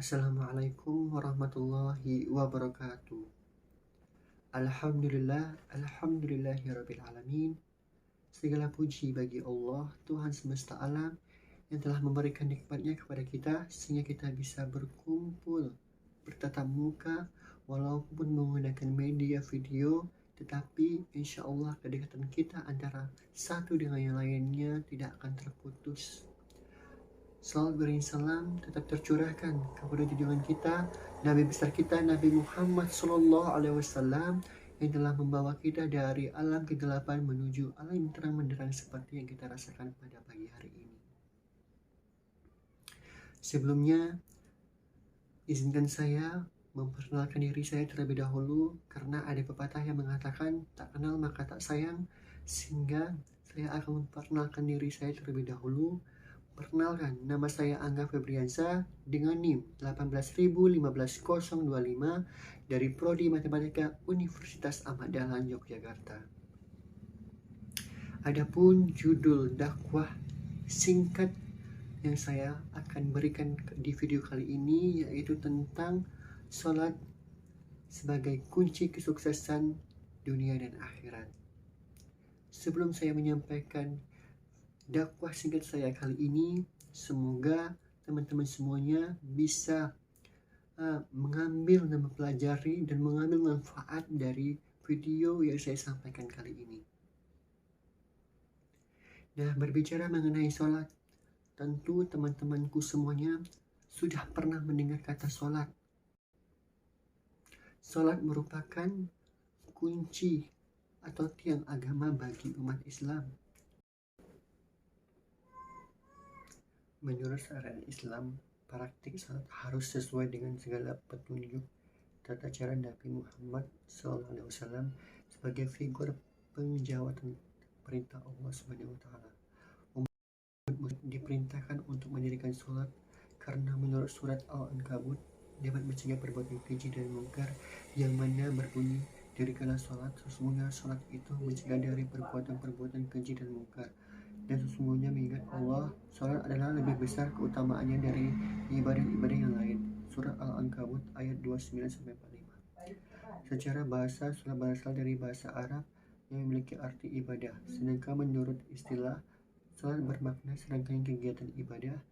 Assalamualaikum warahmatullahi wabarakatuh. Alhamdulillahirrabbilalamin. Segala puji bagi Allah, Tuhan semesta alam, yang telah memberikan nikmatnya kepada kita sehingga kita bisa berkumpul, bertatap muka, walaupun menggunakan media video, tetapi insya Allah kedekatan kita antara satu dengan yang lainnya tidak akan terputus. Salawat berisalam tetap tercurahkan kepada junjungan kita, Nabi besar kita, Nabi Muhammad SAW, yang telah membawa kita dari alam kegelapan menuju alam yang terang benderang seperti yang kita rasakan pada pagi hari ini. Sebelumnya, izinkan saya memperkenalkan diri saya terlebih dahulu, karena ada pepatah yang mengatakan tak kenal maka tak sayang, sehingga saya akan memperkenalkan diri saya terlebih dahulu. Perkenalkan, nama saya Angga Febriansa dengan NIM 1815025 dari Prodi Matematika Universitas Ahmad Dahlan Yogyakarta. Adapun judul dakwah singkat yang saya akan berikan di video kali ini yaitu tentang sholat sebagai kunci kesuksesan dunia dan akhirat. Sebelum saya menyampaikan dakwah singkat saya kali ini, semoga teman-teman semuanya bisa mengambil dan mempelajari dan mengambil manfaat dari video yang saya sampaikan kali ini. Nah, berbicara mengenai sholat, tentu teman-temanku semuanya sudah pernah mendengar kata sholat. Sholat merupakan kunci atau tiang agama bagi umat Islam. Menurut syariat Islam, praktik salat harus sesuai dengan segala petunjuk tata cara Nabi Muhammad SAW sebagai figur penjawatan perintah Allah SWT. Umat diperintahkan untuk mendirikan sholat karena menurut surat Al-Ankabut dapat mencegah perbuatan keji dan mungkar, yang mana berbunyi, dirikanlah sholat, sesungguhnya sholat itu mencegah dari perbuatan-perbuatan keji dan mungkar. Dan sesungguhnya mengingat Allah, sholat adalah lebih besar keutamaannya dari ibadah-ibadah yang lain. Surat Al-Ankabut ayat 29-45. Secara bahasa, sholat berasal dari bahasa Arab yang memiliki arti ibadah. Sedangkan menurut istilah, sholat bermakna serangkaian kegiatan ibadah,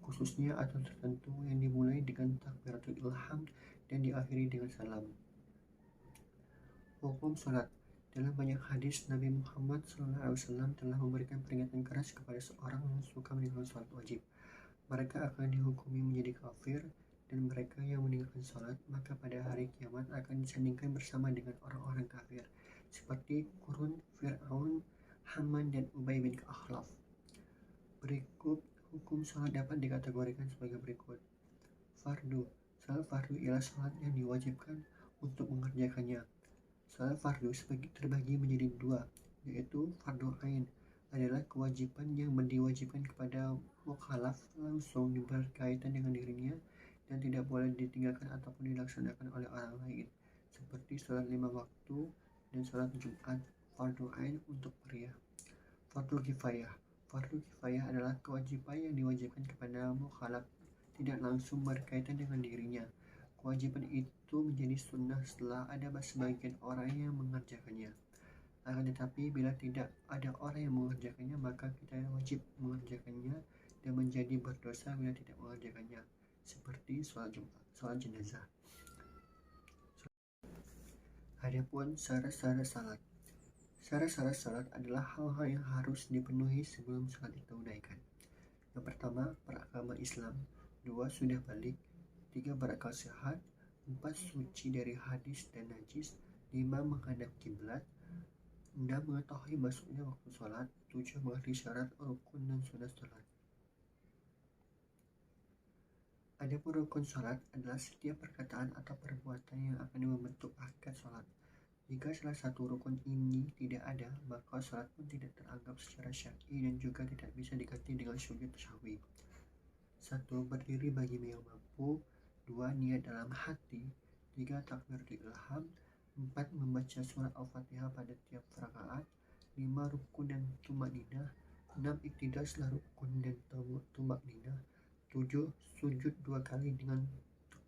khususnya atau tertentu yang dimulai dengan takbiratul ilham dan diakhiri dengan salam. Hukum sholat. Dalam banyak hadis, Nabi Muhammad SAW telah memberikan peringatan keras kepada seorang yang suka meninggalkan sholat wajib. Mereka akan dihukumi menjadi kafir, dan mereka yang meninggalkan sholat maka pada hari kiamat akan disandingkan bersama dengan orang-orang kafir, seperti Qurun, Fir'aun, Haman, dan Ubay bin Ka'laf. Berikut hukum sholat dapat dikategorikan sebagai berikut. Fardu. Sholat fardu ialah sholat yang diwajibkan untuk mengerjakannya. Sholat fardu terbagi menjadi dua, yaitu fardu ain adalah kewajiban yang diwajibkan kepada mukallaf langsung berkaitan dengan dirinya dan tidak boleh ditinggalkan ataupun dilaksanakan oleh orang lain, seperti sholat 5 waktu dan sholat Jumat fardu ain untuk pria. Fardu kifayah. Fardu kifayah adalah kewajiban yang diwajibkan kepada mukallaf tidak langsung berkaitan dengan dirinya. Kewajiban itu menjadi sunnah setelah ada sebagian orang yang mengerjakannya. Akan tetapi bila tidak ada orang yang mengerjakannya, maka kita wajib mengerjakannya dan menjadi berdosa bila tidak mengerjakannya, seperti sholat Jumat, sholat jenazah. Adapun syarat-syarat salat. Syarat-syarat salat adalah hal-hal yang harus dipenuhi sebelum salat ditunaikan. Yang pertama, beragama Islam. 2. Sudah balik. 3. Berakal sehat. 4. Suci dari hadis dan najis. 5. Menghadap kiblat. 6. Mengetahui masuknya waktu sholat. 7. Mengerti syarat, rukun, dan sunah sholat. Adapun rukun sholat adalah setiap perkataan atau perbuatan yang akan membentuk akad sholat. Jika salah satu rukun ini tidak ada, maka sholat pun tidak teranggap secara syar'i dan juga tidak bisa diganti dengan sujud sahwi. 1. Berdiri bagi yang mampu. 2. Niat dalam hati. 3. Takbiratul ilham. 4. Membaca surat Al-Fatihah pada tiap rakaat. 5. Rukun dan tumakninah. 6. Iktidal setelah rukun dan tumakninah. 7. Sujud 2 kali dengan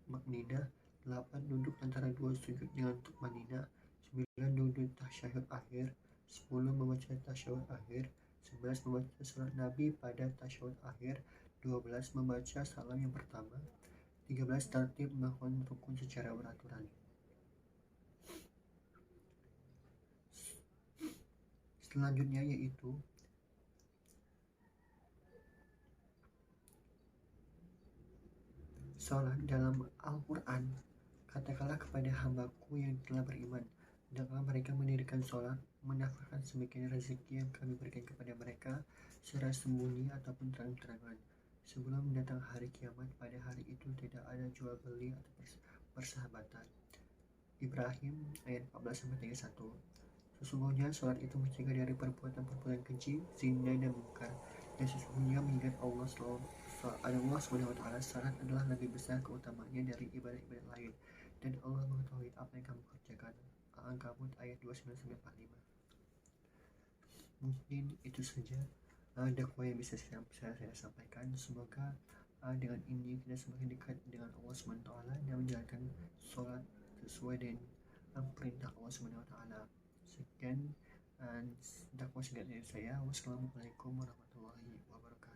tumakninah, 8 duduk antara 2 sujud dengan tumakninah, 9 duduk tasyahud akhir, 10 membaca tasyahud akhir, 11 membaca salat Nabi pada tasyahud akhir, 12 membaca salam yang pertama, 13 tertib melakukan rukun secara beraturan. Selanjutnya yaitu salat dalam Al-Quran. Katakanlah kepada hambaku yang telah beriman, hendaklah mereka mendirikan salat, menafkahkan sebagian rezeki yang kami berikan kepada mereka secara sembunyi ataupun terang-terangan, sebelum datang hari kiamat. Pada hari itu tidak ada jual beli atau persahabatan. Ibrahim ayat 14-31. Sesungguhnya salat itu mencegah dari perbuatan-perbuatan keji, zina dan munkar. Dan sesungguhnya mengingat Allah SWT, salat adalah lebih besar keutamaannya dari ibadah-ibadah lain, dan Allah mengetahui apa yang kamu kerjakan. Al-Ankabut ayat 29-45. Mungkin itu saja dakwah yang bisa saya sampaikan. Semoga dengan ini kita semakin dekat dengan Allah SWT dan menjalankan sholat sesuai dengan perintah Allah SWT. Sekian dakwah singkat dari saya. Wassalamualaikum warahmatullahi wabarakatuh.